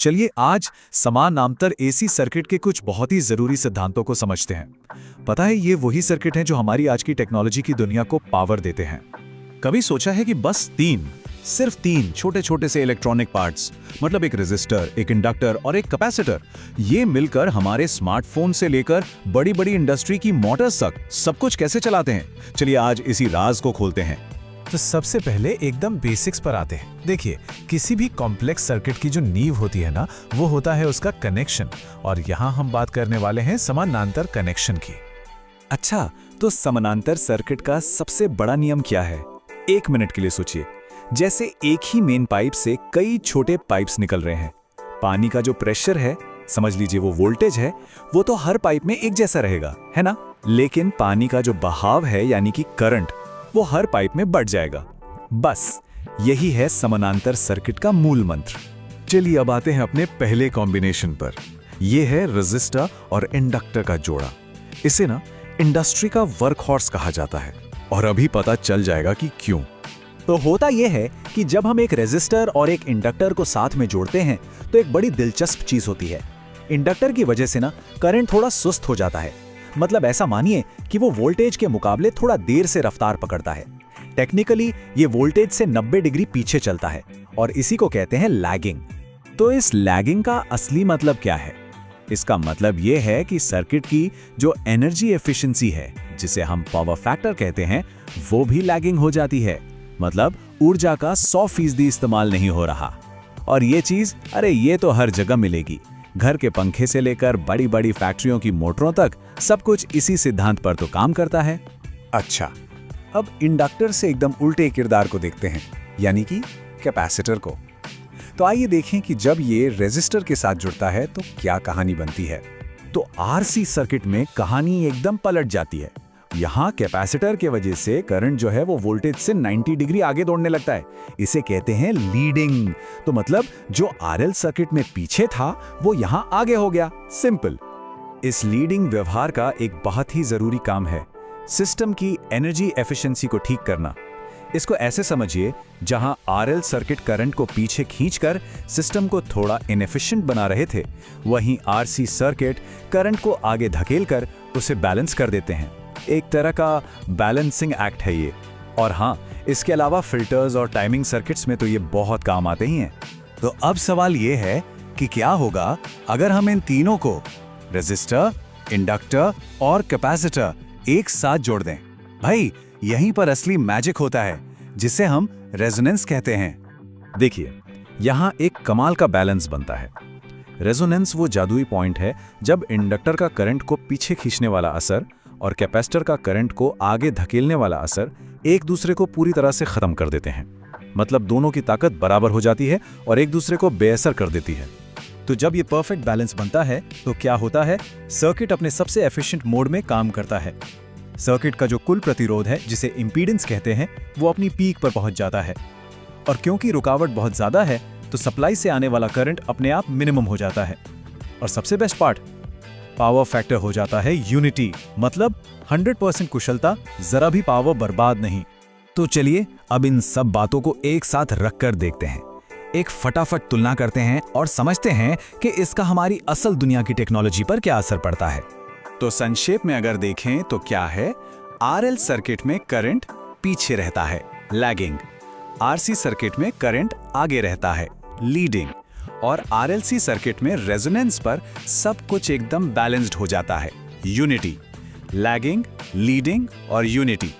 चलिए आज समानांतर एसी सर्किट के कुछ बहुत ही जरूरी सिद्धांतों को समझते हैं। पता है ये वही सर्किट हैं जो हमारी आज की टेक्नोलॉजी की दुनिया को पावर देते हैं। कभी सोचा है कि बस सिर्फ तीन छोटे छोटे से इलेक्ट्रॉनिक पार्ट्स, मतलब एक रेजिस्टर, एक इंडक्टर और एक कैपेसिटर, ये मिलकर हमारे स्मार्टफोन से लेकर बड़ी बड़ी इंडस्ट्री की मोटर्स तक सब कुछ कैसे चलाते हैं? चलिए आज इसी राज को खोलते हैं। तो सबसे पहले एकदम बेसिक्स पर आते हैं। देखिए, किसी भी कॉम्प्लेक्स सर्किट की जो नींव होती है ना, वो होता है उसका कनेक्शन, और यहाँ हम बात करने वाले हैं समानांतर कनेक्शन की। अच्छा, तो समानांतर सर्किट का सबसे बड़ा नियम क्या है? 1 मिनट के लिए सोचिए। जैसे एक ही मेन पाइप से कई छोटे पाइप्स निकल रहे हैं। पानी का जो प्रेशर है, समझ लीजिए वो वोल्टेज है, वो तो हर पाइप में एक जैसा रहेगा, है ना? लेकिन पानी का जो बहाव है यानी कि करंट, वो हर पाइप में बढ़ जाएगा। बस यही है समानांतर सर्किट का मूल मंत्र। चलिए अब आते हैं अपने पहले कॉम्बिनेशन पर। यह है रेजिस्टर और इंडक्टर का जोड़ा। इसे ना इंडस्ट्री का वर्कहॉर्स कहा जाता है, और अभी पता चल जाएगा कि क्यों। तो होता यह है कि जब हम एक रेजिस्टर और एक इंडक्टर को साथ में जोड़ते हैं तो एक बड़ी दिलचस्प चीज होती है। इंडक्टर की वजह से ना करंट थोड़ा सुस्त हो जाता है। मतलब ऐसा मानिए कि वो वोल्टेज के मुकाबले थोड़ा देर से रफ्तार पकड़ता है। टेक्निकली ये वोल्टेज से 90 डिग्री पीछे चलता है, और इसी को कहते हैं लैगिंग। तो इस लैगिंग का असली मतलब क्या है? इसका मतलब ये है कि सर्किट की जो एनर्जी एफिशिएंसी है, जिसे हम पावर फैक्टर कहते हैं, वो भी लैगिंग हो जाती है। मतलब ऊर्जा का 100% इस्तेमाल नहीं हो रहा। और ये चीज, अरे ये तो हर जगह मिलेगी। घर के पंखे से लेकर बड़ी बड़ी फैक्ट्रियों की मोटरों तक सब कुछ इसी सिद्धांत पर तो काम करता है। अच्छा, अब इंडक्टर से एकदम उल्टे किरदार को देखते हैं, यानी कि कैपेसिटर को। तो आइए देखें कि जब ये रेजिस्टर के साथ जुड़ता है तो क्या कहानी बनती है। तो आरसी सर्किट में कहानी एकदम पलट जाती है। यहाँ कैपेसिटर के वजह से करंट जो है वो वोल्टेज से 90 डिग्री आगे दौड़ने लगता है। इसे कहते हैं लीडिंग। तो मतलब जो आरएल सर्किट में पीछे था वो यहाँ आगे हो गया। सिंपल। इस लीडिंग व्यवहार का एक बहुत ही जरूरी काम है, सिस्टम की एनर्जी एफिशिएंसी को ठीक करना। इसको ऐसे समझिए, जहां आरएल सर्किट करंट को पीछे खींचकर सिस्टम को थोड़ा इनएफिशिएंट बना रहे थे, वहीं आरसी सर्किट करंट को आगे धकेलकर उसे बैलेंस कर देते हैं। एक तरह का बैलेंसिंग एक्ट है ये। और हाँ, इसके अलावा फिल्टर्स और टाइमिंग सर्किट्स में तो ये बहुत काम आते ही हैं। तो अब सवाल ये है कि क्या होगा अगर हम इन तीनों को, रेजिस्टर, इंडक्टर और कैपेसिटर, एक साथ जोड़ दें? भाई यहीं पर असली मैजिक होता है, जिसे हम रेजोनेंस कहते हैं। देखिए, यहाँ एक कमाल का बैलेंस बनता है। रेजोनेंस वो जादुई पॉइंट है जब इंडक्टर का करंट को पीछे खींचने वाला असर और कैपेसिटर का करंट को आगे धकेलने वाला असर एक दूसरे को पूरी तरह से खत्म कर देते हैं। मतलब दोनों की ताकत बराबर हो जाती है और एक दूसरे को बेअसर कर देती है। तो जब ये परफेक्ट बैलेंस बनता है तो क्या होता है? सर्किट अपने सबसे एफिशिएंट मोड में काम करता है। सर्किट का जो कुल प्रतिरोध है, जिसे इंपीडेंस कहते हैं, वो अपनी पीक पर पहुंच जाता है। और क्योंकि रुकावट बहुत ज्यादा है तो सप्लाई से आने वाला करंट अपने आप मिनिमम हो जाता है। और सबसे बेस्ट पार्ट, पावर फैक्टर हो जाता है यूनिटी। मतलब 100% कुशलता, जरा भी पावर बर्बाद नहीं। तो चलिए अब इन सब बातों को एक साथ रखकर देखते हैं, एक फटाफट तुलना करते हैं और समझते हैं कि इसका हमारी असल दुनिया की टेक्नोलॉजी पर क्या असर पड़ता है। तो संक्षेप में अगर देखें तो क्या है? आरएल सर्किट में करंट पीछे रहता है, लैगिंग। आरसी सर्किट में करंट आगे रहता है, लीडिंग। और आरएलसी सर्किट में रेजोनेंस पर सब कुछ एकदम बैलेंस्ड हो जाता है, यूनिटी। लैगिंग, लीडिंग और यूनिटी,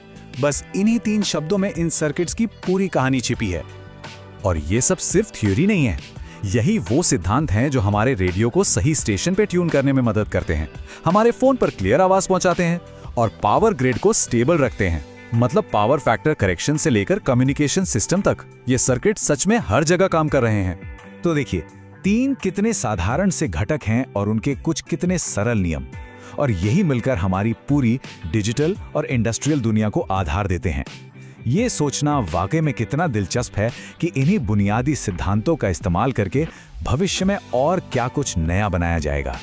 बस इन्हीं 3 शब्दों में इन सर्किट्स की पूरी कहानी छिपी है। और ये सब सिर्फ थ्योरी नहीं है, यही वो सिद्धांत हैं जो हमारे रेडियो को सही स्टेशन पे ट्यून करने में मदद करते हैं, हमारे फोन पर क्लियर आवाज पहुंचाते हैं और पावर ग्रिड को स्टेबल रखते हैं। मतलब पावर फैक्टर करेक्शन से लेकर कम्युनिकेशन सिस्टम तक ये सर्किट सच में हर जगह काम कर रहे हैं। तो देखिए, 3 कितने साधारण से घटक हैं और उनके कुछ कितने सरल नियम, और यही मिलकर हमारी पूरी डिजिटल और इंडस्ट्रियल दुनिया को आधार देते हैं। ये सोचना वाकई में कितना दिलचस्प है कि इन्हीं बुनियादी सिद्धांतों का इस्तेमाल करके भविष्य में और क्या कुछ नया बनाया जाएगा।